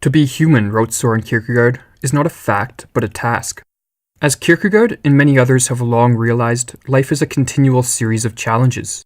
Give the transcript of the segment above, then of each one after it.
To be human, wrote Soren Kierkegaard, is not a fact, but a task. As Kierkegaard and many others have long realized, life is a continual series of challenges.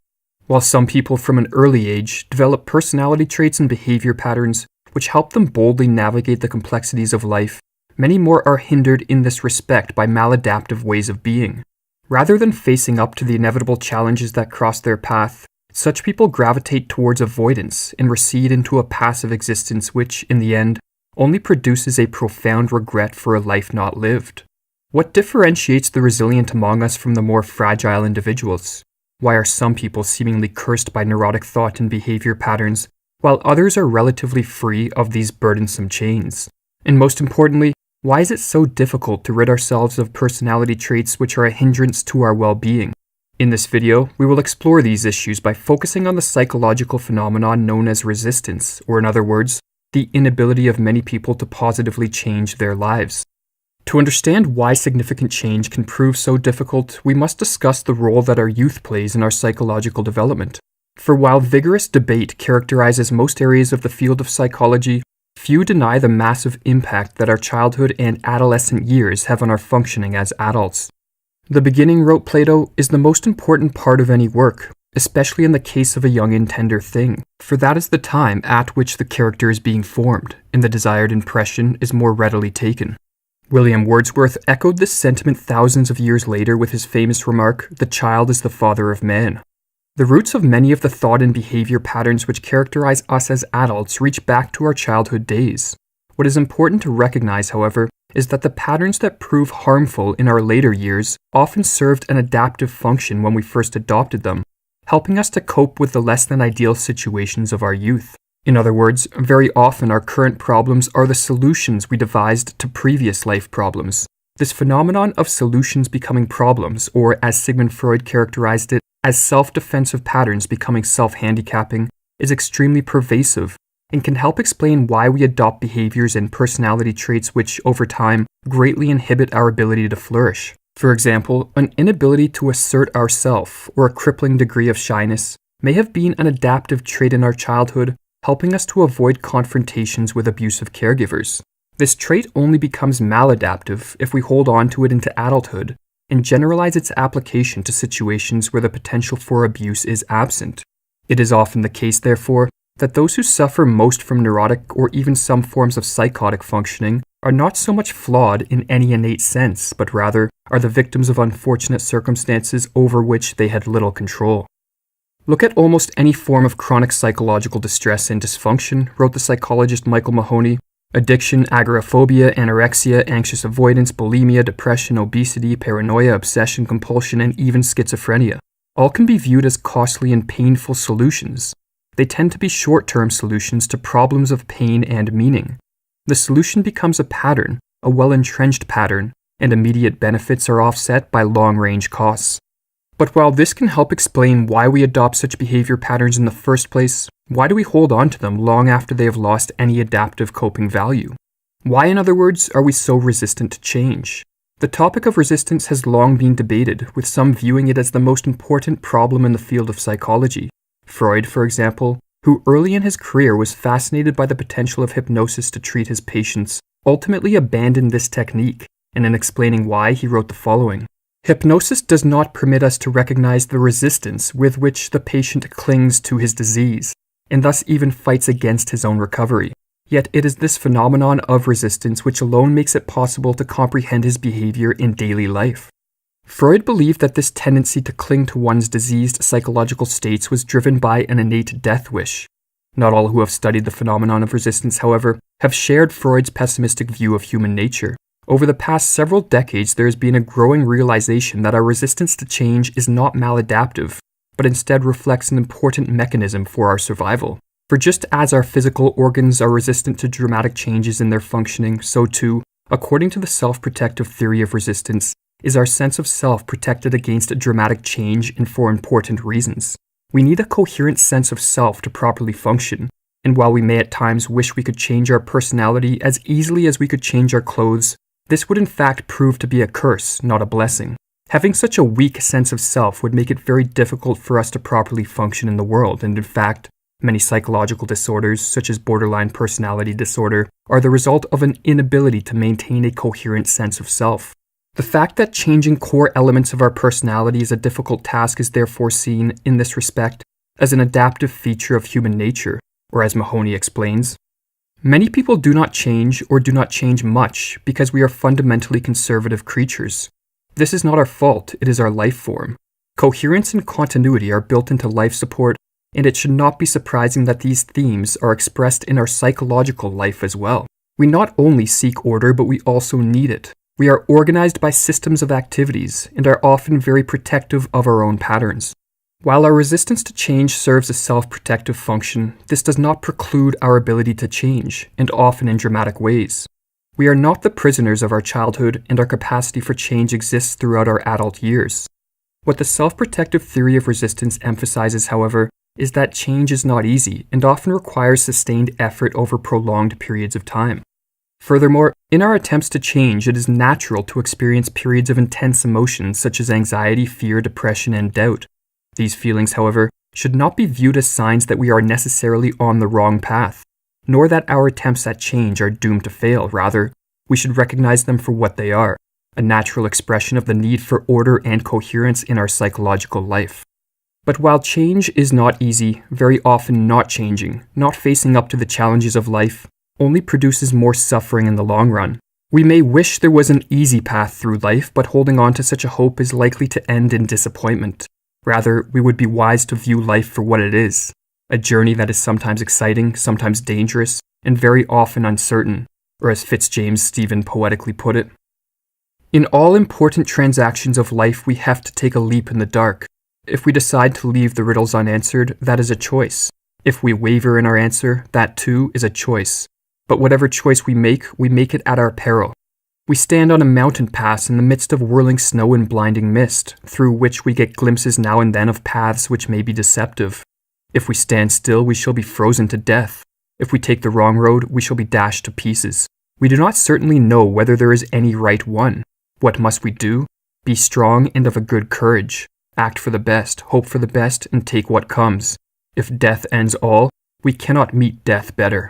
While some people from an early age develop personality traits and behavior patterns which help them boldly navigate the complexities of life, many more are hindered in this respect by maladaptive ways of being. Rather than facing up to the inevitable challenges that cross their path, such people gravitate towards avoidance and recede into a passive existence which, in the end, only produces a profound regret for a life not lived. What differentiates the resilient among us from the more fragile individuals? Why are some people seemingly cursed by neurotic thought and behavior patterns, while others are relatively free of these burdensome chains? And most importantly, why is it so difficult to rid ourselves of personality traits which are a hindrance to our well-being? In this video, we will explore these issues by focusing on the psychological phenomenon known as resistance, or in other words, the inability of many people to positively change their lives. To understand why significant change can prove so difficult, we must discuss the role that our youth plays in our psychological development. For while vigorous debate characterizes most areas of the field of psychology, few deny the massive impact that our childhood and adolescent years have on our functioning as adults. The beginning, wrote Plato, is the most important part of any work, especially in the case of a young and tender thing, for that is the time at which the character is being formed, and the desired impression is more readily taken. William Wordsworth echoed this sentiment thousands of years later with his famous remark, "The child is the father of man." The roots of many of the thought and behavior patterns which characterize us as adults reach back to our childhood days. What is important to recognize, however, is that the patterns that prove harmful in our later years often served an adaptive function when we first adopted them, helping us to cope with the less than ideal situations of our youth. In other words, very often our current problems are the solutions we devised to previous life problems. This phenomenon of solutions becoming problems, or as Sigmund Freud characterized it, as self-defensive patterns becoming self-handicapping, is extremely pervasive and can help explain why we adopt behaviors and personality traits which, over time, greatly inhibit our ability to flourish. For example, an inability to assert ourself or a crippling degree of shyness may have been an adaptive trait in our childhood, helping us to avoid confrontations with abusive caregivers. This trait only becomes maladaptive if we hold on to it into adulthood and generalize its application to situations where the potential for abuse is absent. It is often the case, therefore, that those who suffer most from neurotic or even some forms of psychotic functioning are not so much flawed in any innate sense, but rather are the victims of unfortunate circumstances over which they had little control. Look at almost any form of chronic psychological distress and dysfunction, wrote the psychologist Michael Mahoney. Addiction, agoraphobia, anorexia, anxious avoidance, bulimia, depression, obesity, paranoia, obsession, compulsion, and even schizophrenia. All can be viewed as costly and painful solutions. They tend to be short-term solutions to problems of pain and meaning. The solution becomes a pattern, a well-entrenched pattern, and immediate benefits are offset by long-range costs. But while this can help explain why we adopt such behavior patterns in the first place, why do we hold on to them long after they have lost any adaptive coping value? Why, in other words, are we so resistant to change? The topic of resistance has long been debated, with some viewing it as the most important problem in the field of psychology. Freud, for example, who early in his career was fascinated by the potential of hypnosis to treat his patients, ultimately abandoned this technique, and in explaining why, he wrote the following. Hypnosis does not permit us to recognize the resistance with which the patient clings to his disease, and thus even fights against his own recovery. Yet it is this phenomenon of resistance which alone makes it possible to comprehend his behavior in daily life. Freud believed that this tendency to cling to one's diseased psychological states was driven by an innate death wish. Not all who have studied the phenomenon of resistance, however, have shared Freud's pessimistic view of human nature. Over the past several decades, there has been a growing realization that our resistance to change is not maladaptive, but instead reflects an important mechanism for our survival. For just as our physical organs are resistant to dramatic changes in their functioning, so too, according to the self-protective theory of resistance, is our sense of self protected against dramatic change and for important reasons. We need a coherent sense of self to properly function, and while we may at times wish we could change our personality as easily as we could change our clothes, this would in fact prove to be a curse, not a blessing. Having such a weak sense of self would make it very difficult for us to properly function in the world, and in fact, Many psychological disorders, such as borderline personality disorder, are the result of an inability to maintain a coherent sense of self. The fact that changing core elements of our personality is a difficult task is therefore seen, in this respect, as an adaptive feature of human nature, or as Mahoney explains, many people do not change or do not change much because we are fundamentally conservative creatures. This is not our fault, it is our life form. Coherence and continuity are built into life support, and it should not be surprising that these themes are expressed in our psychological life as well. We not only seek order, but we also need it. We are organized by systems of activities and are often very protective of our own patterns. While our resistance to change serves a self-protective function, this does not preclude our ability to change, and often in dramatic ways. We are not the prisoners of our childhood, and our capacity for change exists throughout our adult years. What the self-protective theory of resistance emphasizes, however, is that change is not easy and often requires sustained effort over prolonged periods of time. Furthermore, in our attempts to change, it is natural to experience periods of intense emotions such as anxiety, fear, depression, and doubt. These feelings, however, should not be viewed as signs that we are necessarily on the wrong path, nor that our attempts at change are doomed to fail. Rather, we should recognize them for what they are, a natural expression of the need for order and coherence in our psychological life. But while change is not easy, very often not changing, not facing up to the challenges of life, only produces more suffering in the long run. We may wish there was an easy path through life, but holding on to such a hope is likely to end in disappointment. Rather, we would be wise to view life for what it is, a journey that is sometimes exciting, sometimes dangerous, and very often uncertain, or as Fitzjames Stephen poetically put it, "In all important transactions of life we have to take a leap in the dark. If we decide to leave the riddles unanswered, that is a choice. If we waver in our answer, that too is a choice. But whatever choice we make it at our peril. We stand on a mountain pass in the midst of whirling snow and blinding mist, through which we get glimpses now and then of paths which may be deceptive. If we stand still, we shall be frozen to death. If we take the wrong road, we shall be dashed to pieces. We do not certainly know whether there is any right one. What must we do? Be strong and of a good courage. Act for the best, hope for the best, and take what comes. If death ends all, we cannot meet death better."